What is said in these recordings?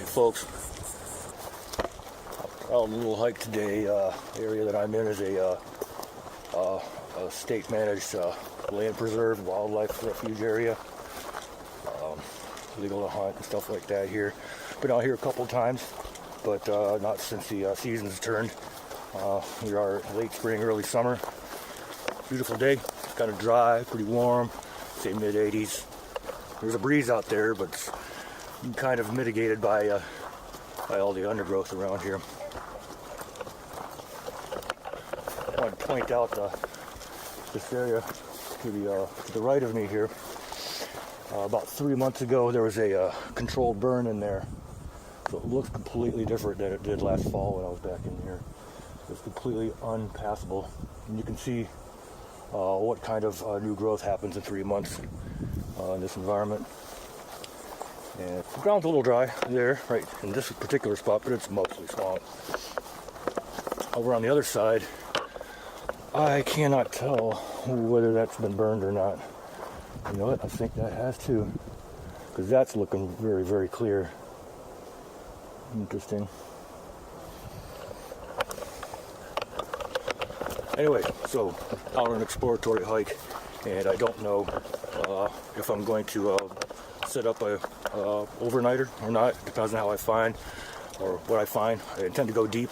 folks. Out on a little hike today. The area that I'm in is a state-managed land preserve, wildlife refuge area. Legal to hunt and stuff like that here. Been out here a couple times, but not since the season's turned. We are late spring, early summer. Beautiful day, kind of dry, pretty warm, say mid-80s. There's a breeze out there, but it's kind of mitigated by all the undergrowth around here. I want to point out this area to the right of me here. About 3 months ago, there was a controlled burn in there. So it looks completely different than it did last fall when I was back in here. It's completely unpassable. And you can see what kind of new growth happens in 3 months in this environment. And the ground's a little dry there, right in this particular spot, but it's mostly swamp. Over on the other side, I cannot tell whether that's been burned or not. You know what? I think that has to, because that's looking very, very clear. Interesting. Anyway, so out on an exploratory hike, and I don't know if I'm going to set up a overnighter or not. Depends on how I find or what I find. I intend to go deep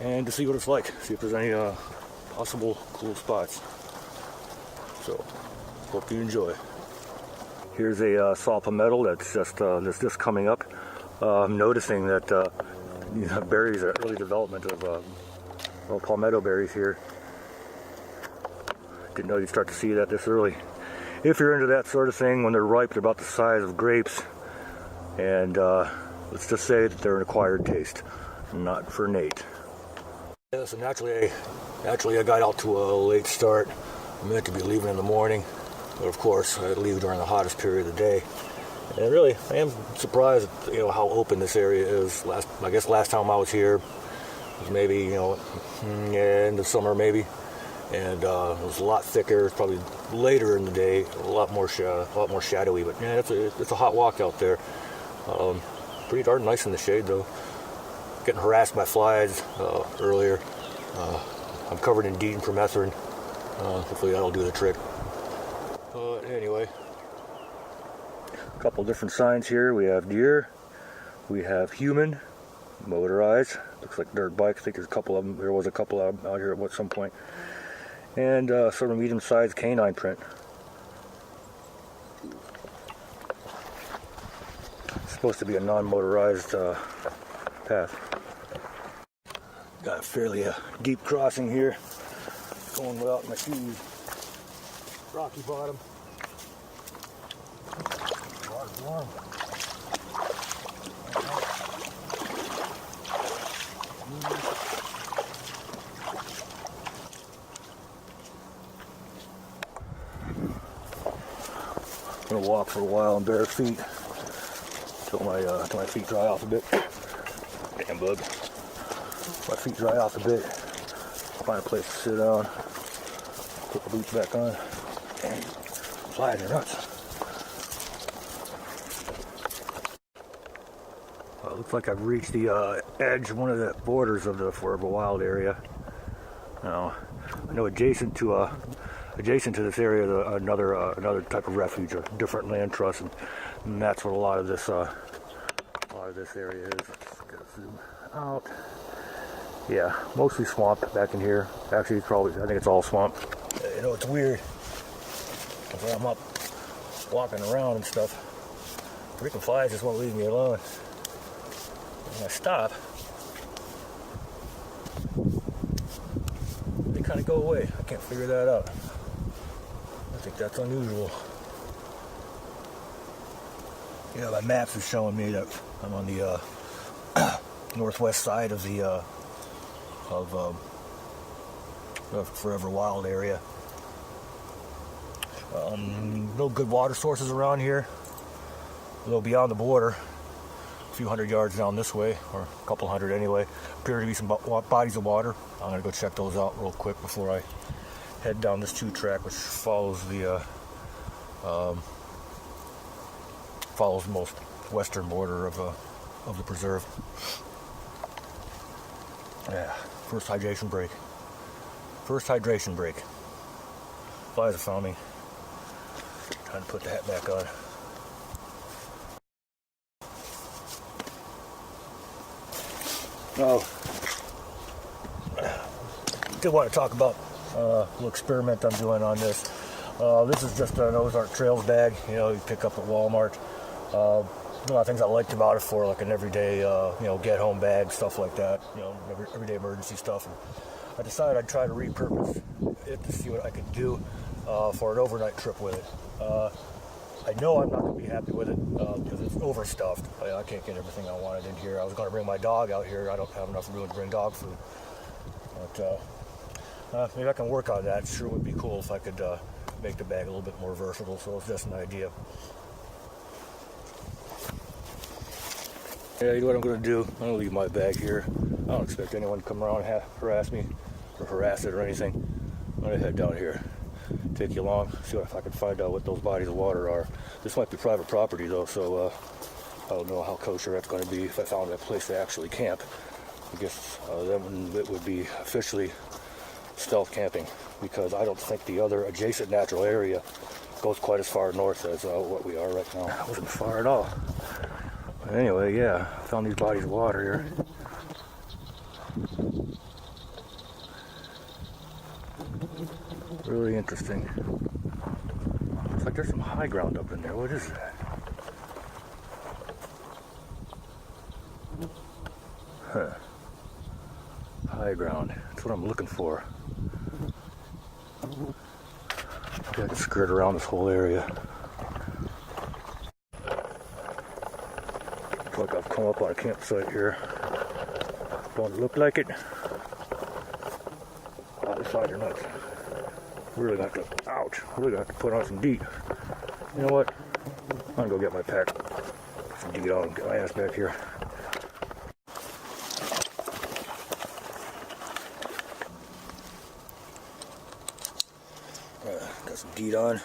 and to see what it's like. See if there's any possible cool spots. So, hope you enjoy. Here's a saw palmetto that's just coming up. I'm noticing that berries are early development of palmetto berries here. Didn't know you'd start to see that this early. If you're into that sort of thing, when they're ripe, they're about the size of grapes. And let's just say that they're an acquired taste, not for Nate. Yeah, so naturally I got out to a late start. I meant to be leaving in the morning, but of course I leave during the hottest period of the day. And really, I am surprised at, how open this area is. I guess last time I was here was maybe end of summer maybe, and it was a lot thicker. It's probably later in the day, a lot more shadowy. But man, it's a hot walk out there. Pretty darn nice in the shade though. Getting harassed by flies earlier. I'm covered in DEET and permethrin. Hopefully that'll do the trick. Anyway, a couple different signs here. We have deer, we have human, motorized. Looks like dirt bike. I think there's a couple of them. There was a couple of them out here at some point. And sort of medium-sized canine print. It's supposed to be a non-motorized path. Got a fairly deep crossing here. Going without my shoes. Rocky bottom. Water's warm. I'm gonna walk for a while on bare feet till my feet dry off a bit. Damn bug. My feet dry off a bit. Find a place to sit down. Put the boots back on. Dang, flies are nuts. Well, it looks like I've reached the edge, one of the borders of the Forever Wild area. Now, I know adjacent to this area, another type of refuge, a different land trust, and that's what a lot of this area is. Let's go zoom out. Yeah, mostly swamp back in here. Actually, I think it's all swamp. It's weird. When I'm up walking around and stuff, freaking flies just won't leave me alone. When I stop, they kind of go away. I can't figure that out. I think that's unusual. My maps are showing me that I'm on the northwest side of the Forever Wild area. No good water sources around here. A little beyond the border, a few hundred yards down this way, or a couple hundred anyway, appear to be some bodies of water. I'm going to go check those out real quick before I head down this 2-track, which follows the most western border of of the preserve. Yeah, first hydration break. First hydration break. Flies have found me. Trying to put the hat back on. Oh, I did want to talk about a little experiment I'm doing on this. This is just an Ozark Trails bag, you know, you pick up at Walmart. A lot of things I liked about it for like an everyday, you know, get home bag, stuff like that, you know, everyday emergency stuff. And I decided I'd try to repurpose it to see what I could do for an overnight trip with it. I know I'm not going to be happy with it because it's overstuffed. I can't get everything I wanted in here. I was going to bring my dog out here. I don't have enough room to bring dog food. But maybe I can work on that. It sure would be cool if I could make the bag a little bit more versatile. So it's just an idea. Yeah, you know what I'm going to do? I'm going to leave my bag here. I don't expect anyone to come around and harass me or harass it or anything. I'm going to head down here. Take you along, see if I can find out what those bodies of water are. This might be private property though, so I don't know how kosher that's going to be if I found a place to actually camp. I guess then it would be officially stealth camping because I don't think the other adjacent natural area goes quite as far north as what we are right now. That wasn't far at all. But anyway, yeah, I found these bodies of water here. Really interesting. Looks like there's some high ground up in there. What is that? Huh. High ground. That's what I'm looking for. Maybe I can skirt around this whole area. Looks like I've come up on a campsite here. Don't look like it. Oh, the sides are nuts. Really got to, ouch, really got to put on some DEET. You know what? I'm gonna go get my pack. Put some DEET on and get my ass back here. Got some DEET on.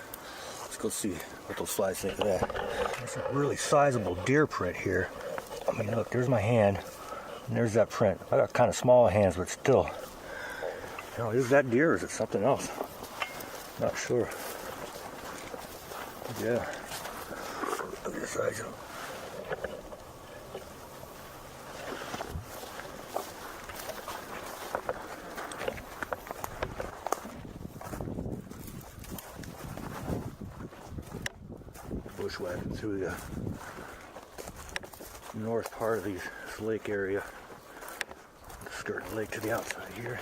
Let's go see what those flies think of that. There's a really sizable deer print here. I mean, look, there's my hand, and there's that print. I got kind of small hands, but still. You know, is that deer or is it something else? Not sure. Yeah. Look at the size of them. Bushwhacking through the north part of this lake area. Skirting the lake to the outside here.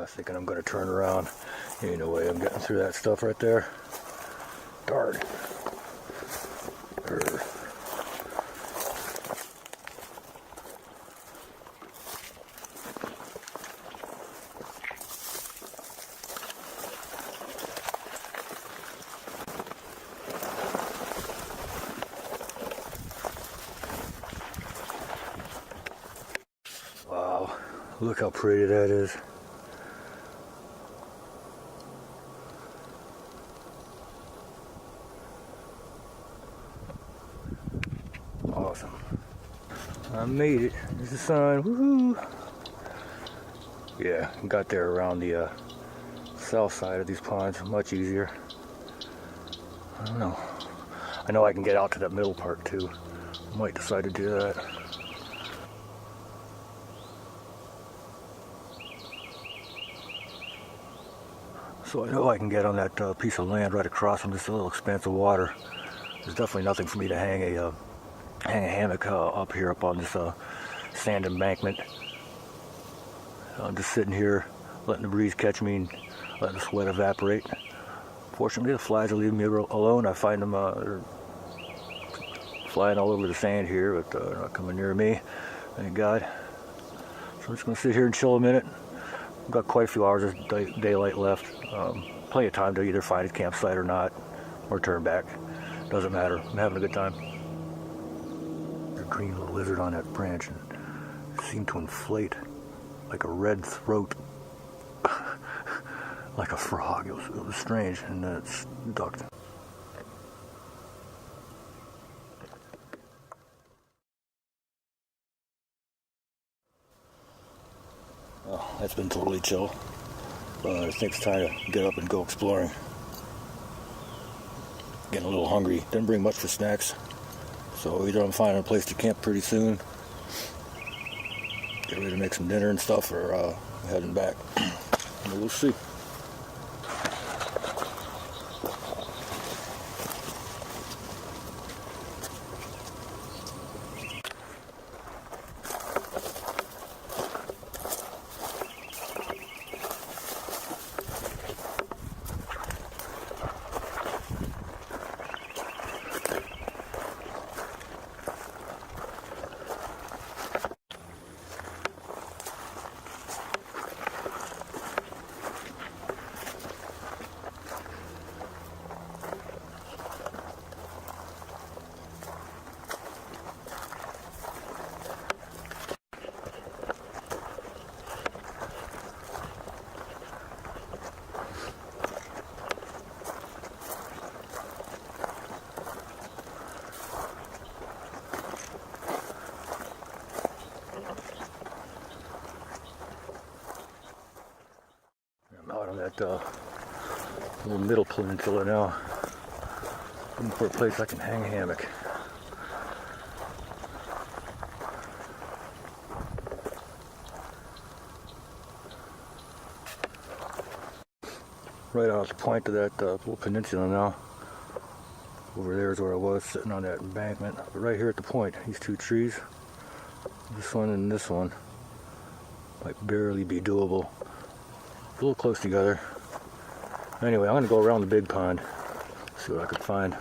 Thinking I'm going to turn around. Ain't no way I'm getting through that stuff right there. Darn. Wow, look how pretty that is. Awesome. I made it. There's the sun. Woohoo! Yeah, got there around the south side of these ponds. Much easier. I don't know. I know I can get out to that middle part too. Might decide to do that. So I know I can get on that piece of land right across from this little expanse of water. There's definitely nothing for me to hang a hammock up here up on this sand embankment. I'm just sitting here letting the breeze catch me and letting the sweat evaporate. Fortunately, the flies are leaving me alone. I find them they're flying all over the sand here, but they're not coming near me, thank God. So I'm just going to sit here and chill a minute. I've got quite a few hours of daylight left. Plenty of time to either find a campsite or not, or turn back. Doesn't matter. I'm having a good time. There's a green little lizard on that branch and seemed to inflate like a red throat like a frog. It was strange, and then it's ducked. Well, that's been totally chill. I think it's time to get up and go exploring. Getting a little hungry. Didn't bring much for snacks, so either I'm finding a place to camp pretty soon, get ready to make some dinner and stuff, or heading back. We'll see. Out on that little middle peninsula now, looking for a place I can hang a hammock. Right out at the point of that little peninsula now. Over there is where I was, sitting on that embankment. But right here at the point, these two trees, this one and this one, might barely be doable. A little close together. Anyway, I'm going to go around the big pond, see what I can find.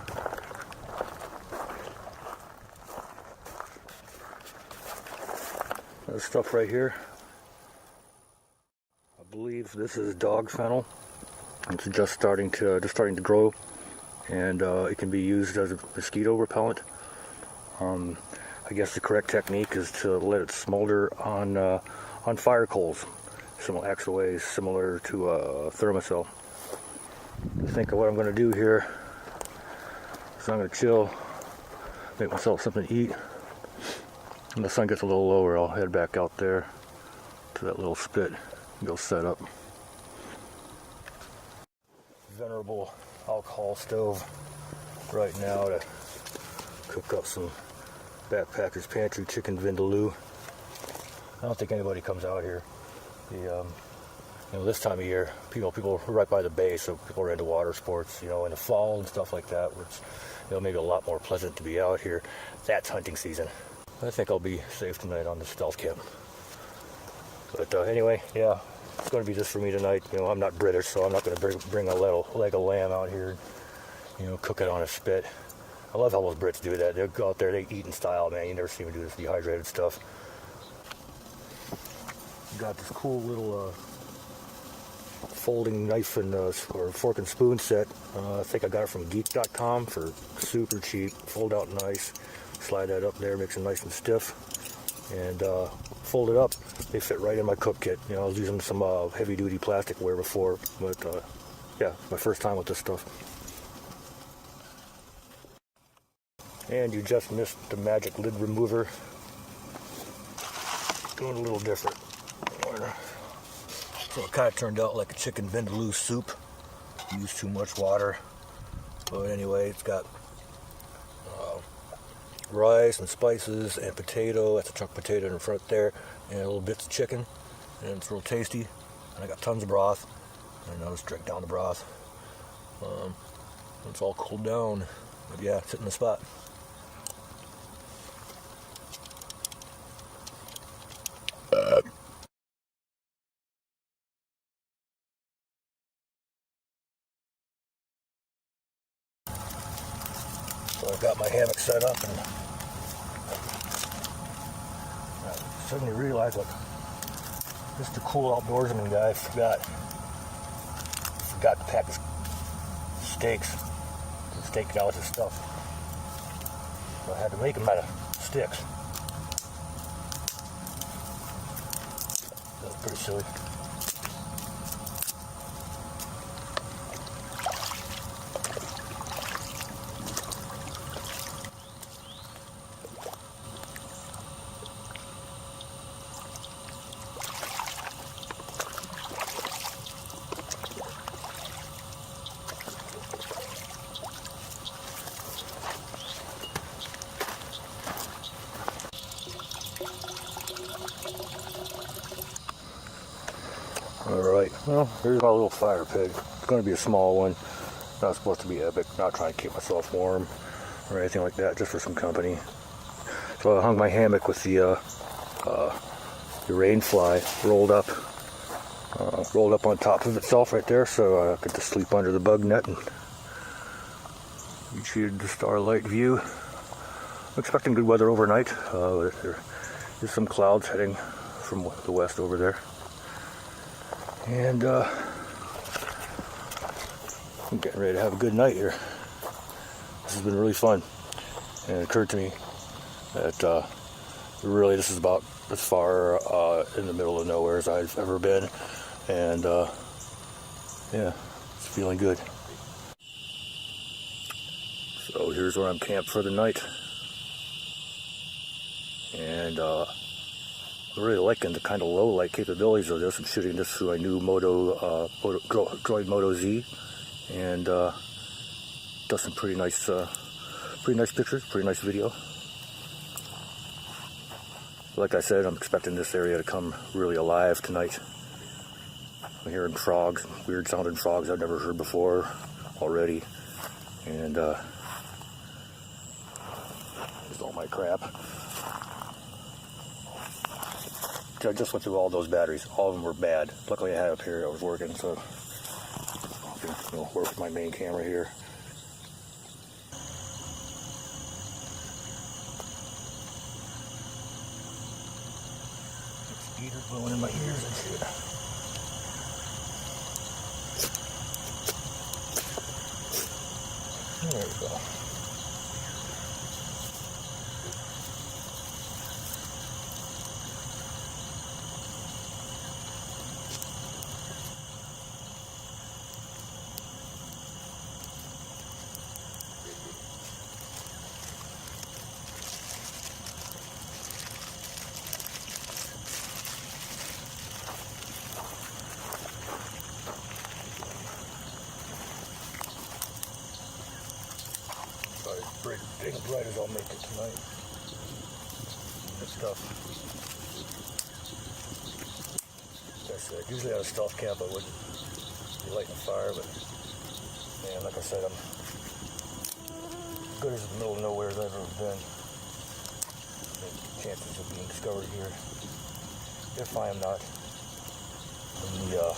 This stuff right here, I believe this is dog fennel. It's just starting to grow, and it can be used as a mosquito repellent. I guess the correct technique is to let it smolder on fire coals. Actual ways similar to thermocell. I think what I'm going to do here is I'm going to chill, make myself something to eat. When the sun gets a little lower, I'll head back out there to that little spit and go set up. Venerable alcohol stove right now to cook up some backpackers pantry chicken vindaloo. I don't think anybody comes out here. This time of year, people are right by the bay, so people are into water sports. In the fall and stuff like that, where it's maybe a lot more pleasant to be out here. That's hunting season. I think I'll be safe tonight on the stealth camp. But anyway, yeah, it's going to be this for me tonight. I'm not British, so I'm not going to bring a leg of lamb out here and cook it on a spit. I love how those Brits do that. They go out there, they eat in style, man. You never see them do this dehydrated stuff. Got this cool little folding knife and or fork and spoon set. I think I got it from geek.com for super cheap. Fold out nice. Slide that up there, makes it nice and stiff. And fold it up. They fit right in my cook kit. I was using some heavy duty plasticware before, but yeah, my first time with this stuff. And you just missed the magic lid remover. Doing a little different. So it kind of turned out like a chicken vindaloo soup. Used too much water. But anyway, it's got rice and spices and potato. That's a chunk of potato in the front there. And little bits of chicken. And it's real tasty. And I got tons of broth. And I'll just drink down the broth. It's all cooled down. But yeah, it's hitting the spot. So I've got my hammock set up, and I suddenly realized, like, Mr. Cool Outdoorsman guy forgot to pack his steaks. The steak now is his stuff. So I had to make them out of sticks. That was pretty silly. Alright, well, here's my little fire pit. It's going to be a small one. Not supposed to be epic. Not trying to keep myself warm or anything like that, just for some company. So I hung my hammock with the rain fly rolled up on top of itself right there, so I could just sleep under the bug net and achieve the starlight view. I'm expecting good weather overnight. There is some clouds heading from the west over there. And I'm getting ready to have a good night here. This has been really fun. And it occurred to me that really this is about as far in the middle of nowhere as I've ever been. And yeah, it's feeling good. So here's where I'm camped for the night. And I'm really liking the kind of low light capabilities of this. I'm shooting this through my new Droid Moto Z, and does some pretty nice pictures, pretty nice video. Like I said, I'm expecting this area to come really alive tonight. I'm hearing frogs, weird sounding frogs I've never heard before already, and there's all my crap. I just went through all those batteries. All of them were bad. Luckily I had up here that was working, so I can work with my main camera here. Mosquitoes blowing in my ears and shit. There we go. Big as bright as I'll make it tonight. Good stuff. Like I said, usually at a stealth camp I wouldn't be lighting a fire, but man, like I said, I'm as good as the middle of nowhere as I've ever been. The chances of being discovered here, if I am not in the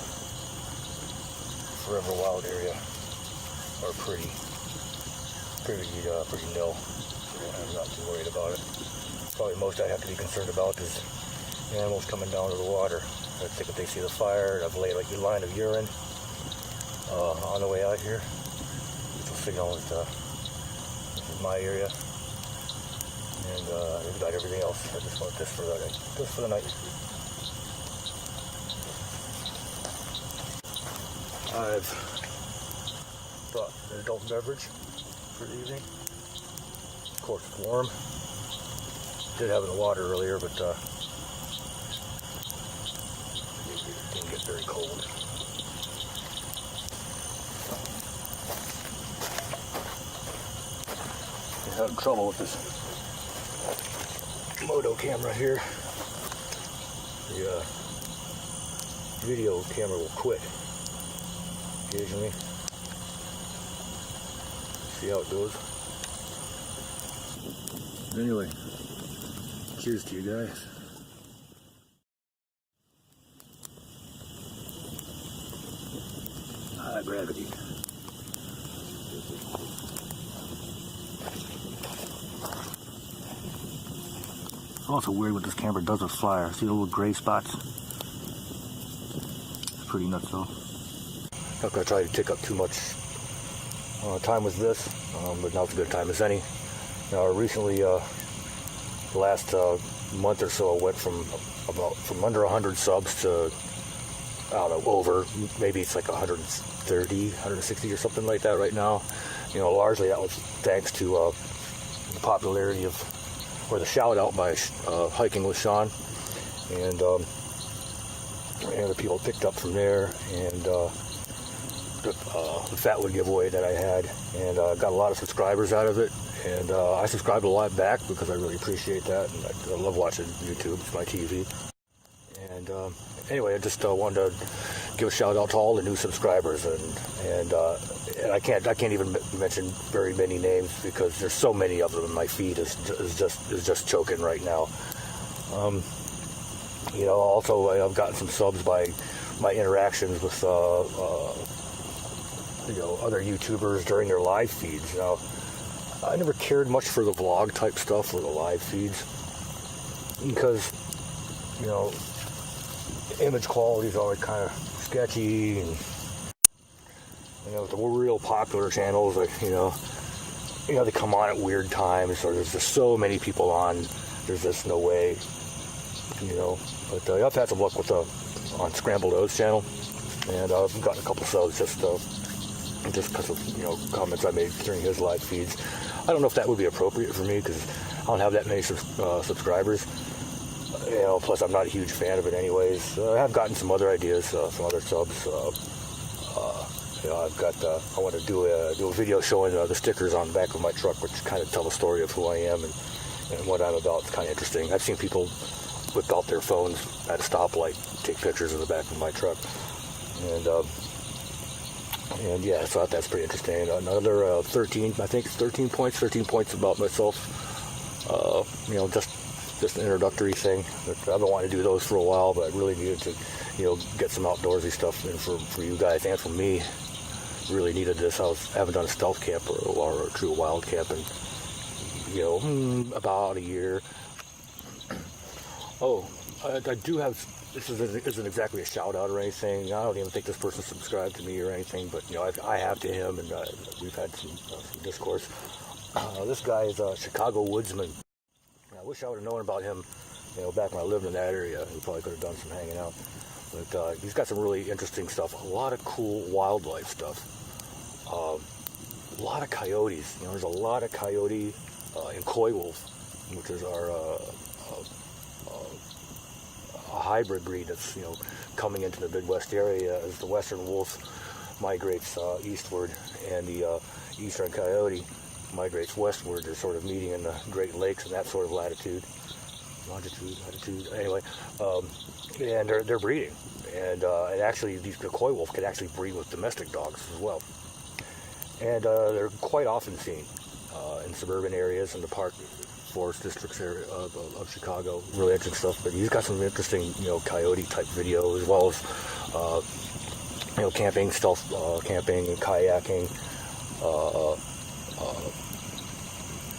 forever wild area, are pretty nil. I'm not too worried about it. Probably most I have to be concerned about is animals coming down to the water. I think if they see the fire, I've laid like a line of urine on the way out here, which will signal that this is my area. And I've got everything else. I just want this for the night. I've brought an adult beverage for the evening. Of course, it's warm. Did have it in the water earlier, but it didn't get very cold. I'm having trouble with this Moto camera here. The video camera will quit occasionally. See how it goes. Anyway, cheers to you guys. High gravity. It's also weird what this camera does with fire. See the little gray spots? It's pretty nuts though. Not gonna try to take up too much time with this, but now's a good time as any. Now, recently, the last month or so, I went from under 100 subs to, I don't know, over, maybe it's like 130, 160 or something like that right now. You know, largely that was thanks to the popularity of, or the shout out by Hiking with Sean, and the people picked up from there, and the Fatwood giveaway that I had, and got a lot of subscribers out of it, and I subscribed a lot back because I really appreciate that, and I love watching YouTube. It's my TV. And anyway, I just wanted to give a shout out to all the new subscribers, and I can't even mention very many names because there's so many of them, and my feed is just choking right now. Also I've gotten some subs by my interactions with other YouTubers during their live feeds. Now, I never cared much for the vlog type stuff or the live feeds because image quality is always kind of sketchy, and the real popular channels, they come on at weird times, or there's just so many people on, there's just no way, But I've had some luck with on Scrambled O's channel, and I've gotten a couple subs just because of comments I made during his live feeds. I don't know if that would be appropriate for me because I don't have that many subscribers. Plus I'm not a huge fan of it anyways. I have gotten some other ideas, some other subs. I want to do a video showing the stickers on the back of my truck, which kind of tell the story of who I am and what I'm about. It's kind of interesting. I've seen people whip out their phones at a stoplight, take pictures of the back of my truck, and yeah, so that's pretty interesting. Another 13 points about myself. Just an introductory thing. I've been wanting to do those for a while, but I really needed to, get some outdoorsy stuff in for you guys and for me. Really needed this. I haven't done a stealth camp or a true wild camp in, about a year. Oh, I do have. This isn't exactly a shout out or anything. I don't even think this person subscribed to me or anything, but I have to him, and we've had some discourse. This guy is Chicago Woodsman. I wish I would have known about him, back when I lived in that area. We probably could have done some hanging out. But he's got some really interesting stuff. A lot of cool wildlife stuff. A lot of coyotes. There's a lot of coyote in Coywolf, which is our a hybrid breed that's coming into the Midwest area as the western wolf migrates eastward, and the eastern coyote migrates westward. They're sort of meeting in the Great Lakes and that sort of longitude. Anyway, and they're breeding, and actually the Coywolf can actually breed with domestic dogs as well, and they're quite often seen in suburban areas in the park forest districts area of Chicago. Really interesting stuff. But he's got some interesting coyote type video, as well as camping, stealth camping, and kayaking.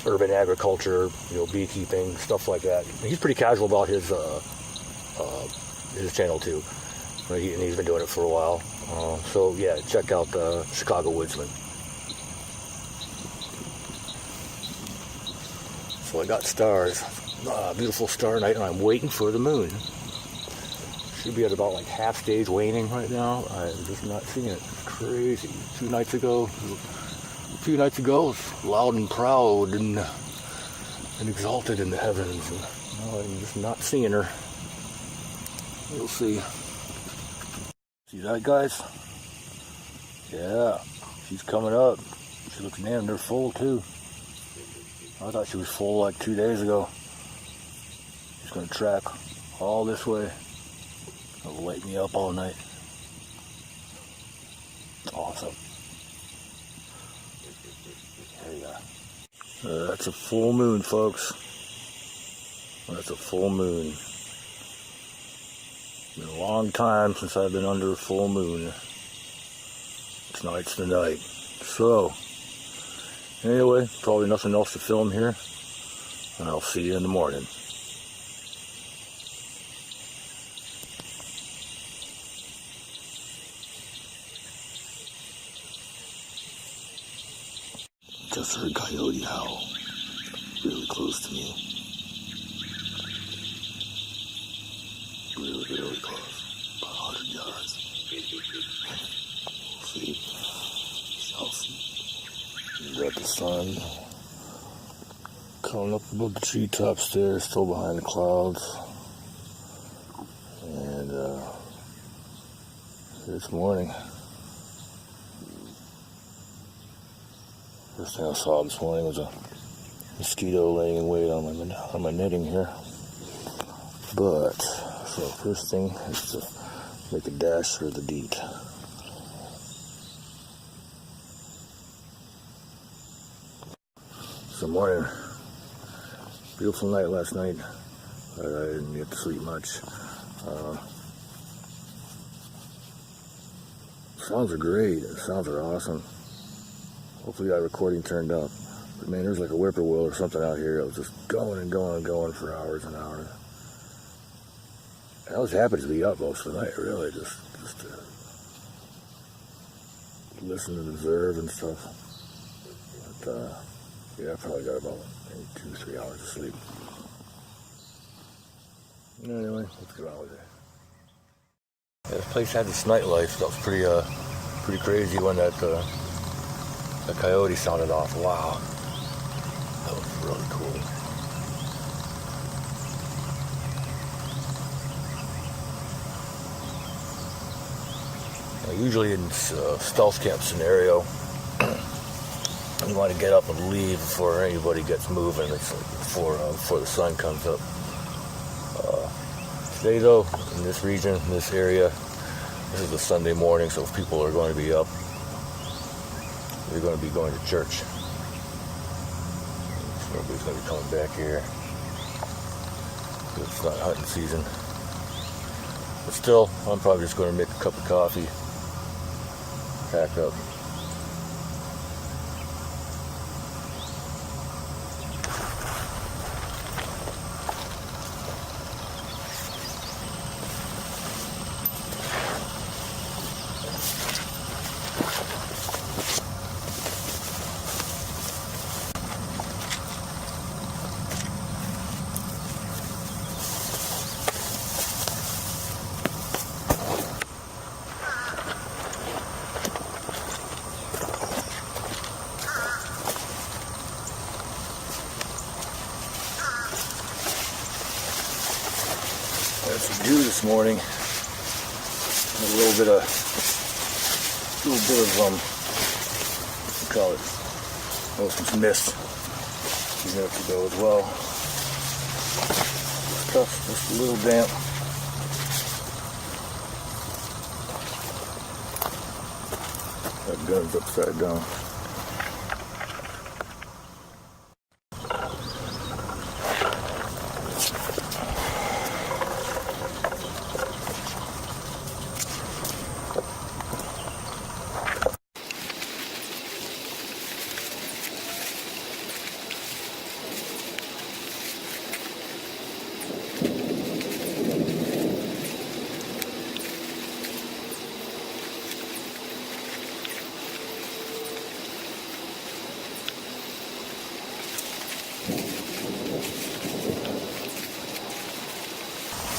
Urban agriculture, beekeeping, stuff like that. He's pretty casual about his channel too, and he's been doing it for a while. So yeah, check out Chicago Woodsman. So I got stars, beautiful star night, and I'm waiting for the moon. Should be at about like half stage waning right now. I'm just not seeing it. It's crazy. A few nights ago, it was loud and proud and exalted in the heavens. And now I'm just not seeing her. We'll see. See that, guys? Yeah, she's coming up. She looks damn near full too. I thought she was full like 2 days ago. She's gonna track all this way. It'll light me up all night. Awesome. There you go. That's a full moon, folks. That's a full moon. It's been a long time since I've been under a full moon. Tonight's the night. So, anyway, probably nothing else to film here. And I'll see you in the morning. Just heard coyote howl really close to me. Really close. About 100 yards. We'll see. Shall see. You got the sun coming up above the treetops there, still behind the clouds. And it's morning. First thing I saw this morning was a mosquito laying in wait on my netting here. But so first thing is to make a dash for the deet. So morning, beautiful night last night, but I didn't get to sleep much. Sounds are great, sounds are awesome. Hopefully that recording turned up. But man, there's like a whippoorwill or something out here that was just going and going and going for hours and hours. And I was happy to be up most of the night, really, just to listen and observe and stuff. But yeah, I probably got about maybe 2-3 hours of sleep. Anyway, let's get on with it. Yeah, this place had this nightlife that was pretty crazy when that coyote sounded off. Wow, that was really cool. Now, usually in stealth camp scenario, you want to get up and leave before anybody gets moving. It's like before the sun comes up. Today though, in this region, in this area, this is a Sunday morning, so if people are going to be up, they're going to be going to church. Nobody's going to be coming back here. It's not hunting season. But still, I'm probably just going to make a cup of coffee, pack up. Had some dew this morning. A little bit of what do you call it? Oh, some mist a few minutes ago as well. It's tough, just a little damp. That gun's upside down.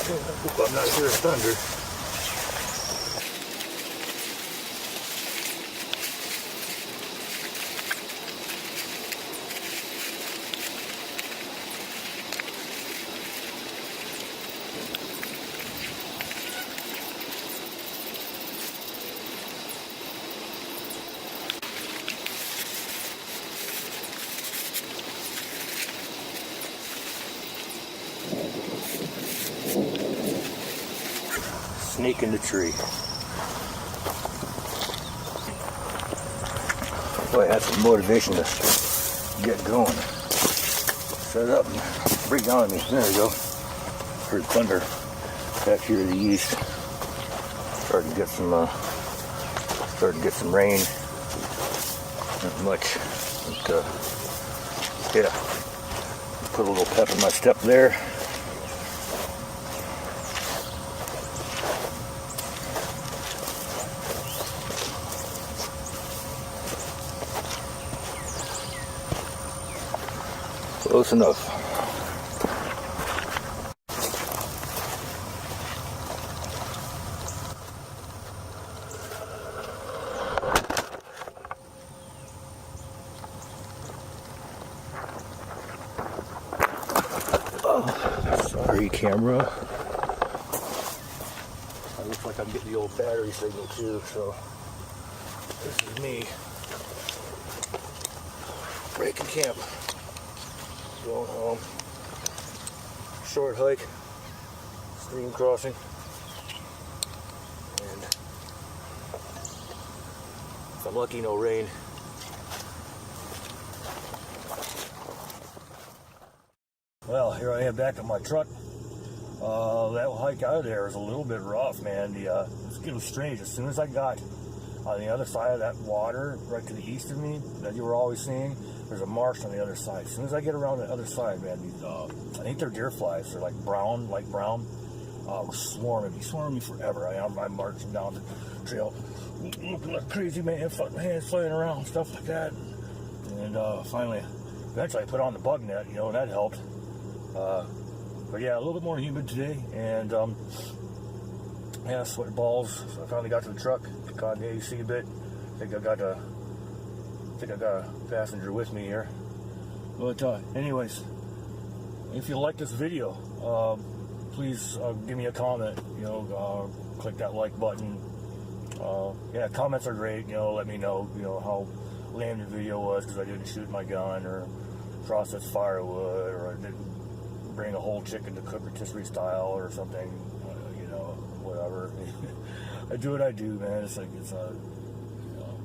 I hope I'm not hearing thunder. Snake in the tree. Boy, I had some motivation to get going. Set up and break on me. There we go. Heard thunder back here to the east. Starting to get some rain. Not much, but yeah. Put a little pep in my step there. Close enough. Oh, sorry, camera. It looks like I'm getting the old battery signal too, so this is me breaking camp. Going home. Short hike, stream crossing. If I'm lucky, no rain. Well, here I am back at my truck. That hike out of there is a little bit rough, man. It's getting strange. As soon as I got on the other side of that water, right to the east of me, that you were always seeing, there's a marsh on the other side. As soon as I get around the other side, man, these, I think they're deer flies. They're like brown, light brown. Swarming me forever. I'm marching down the trail, looking like crazy, man, hands flying around, stuff like that. And finally, eventually I put on the bug net, you know, and that helped. But yeah, a little bit more humid today, and yeah, sweating balls. So I finally got to the truck, took on the AC a bit. I think I got a passenger with me here. But anyways, if you like this video, please give me a comment. You know, click that like button. Yeah, comments are great. You know, let me know, you know, how lame the video was because I didn't shoot my gun or process firewood, or I didn't bring a whole chicken to cook rotisserie style or something. You know, whatever. I do what I do, man. It's like it's you know,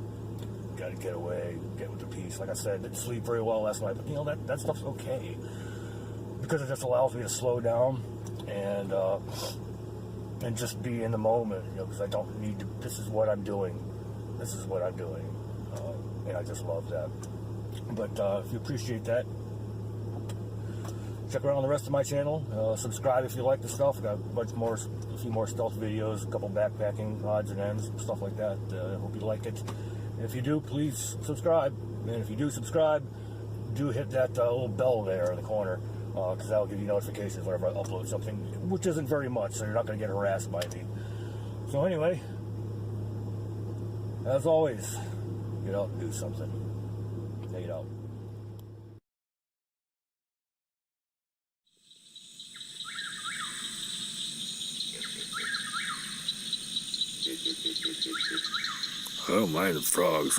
gotta get away, get with the peace. Like I said, didn't sleep very well last night, but you know that stuff's okay because it just allows me to slow down and just be in the moment, you know, because I don't need to. This is what I'm doing. This is what I'm doing, and I just love that. But if you appreciate that, check around the rest of my channel. Subscribe if you like the stuff. Got a few more stealth videos, a couple backpacking odds and ends, stuff like that. I hope you like it. And if you do, please subscribe. And if you do subscribe, do hit that little bell there in the corner, because that'll give you notifications whenever I upload something, which isn't very much, so you're not going to get harassed by me. So anyway, as always, get out and do something. Nate out. I don't mind the frogs.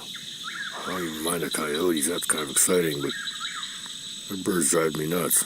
I don't even mind the coyotes. That's kind of exciting, but the birds drive me nuts.